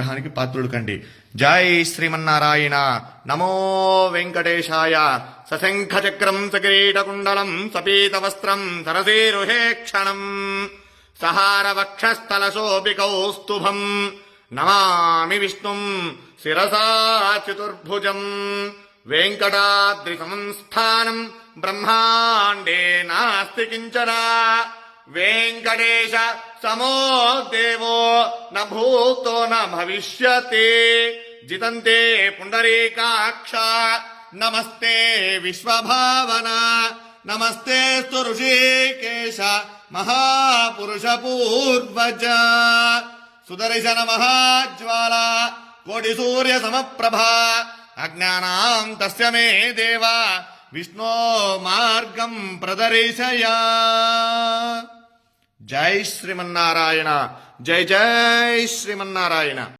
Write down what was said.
అనుగ్రహానికి పాత్రులు కండి. జై శ్రీమన్నారాయణ. నమో వెంకటేశాయ. సశంఖ చక్రం సకిరీటకుండలం సపీతవస్త్రం సరసీరుహే క్షణం సహార వక్షస్థల శోభికౌస్తుభం నమామి విష్ణుం శిరసా చతుర్భుజం వెంకటాద్రి సంస్థానం బ్రహ్మాండే నాస్తి కించన వెంకటేశ సమో దేవో న భూతో న భవిష్యతి జితంతే పుండరీకాక్ష నమస్తే విశ్వభావన నమస్తే ఋషికేశ మహాపురుష పూర్వజ సుదర్శన మహాజ్వాల కోటి సూర్య సమప్రభా అజ్ఞానాం తస్య మే దేవ విష్ణో మార్గం ప్రదర్శయ. జై శ్రీమన్నారాయణ. జై జై శ్రీమన్నారాయణ.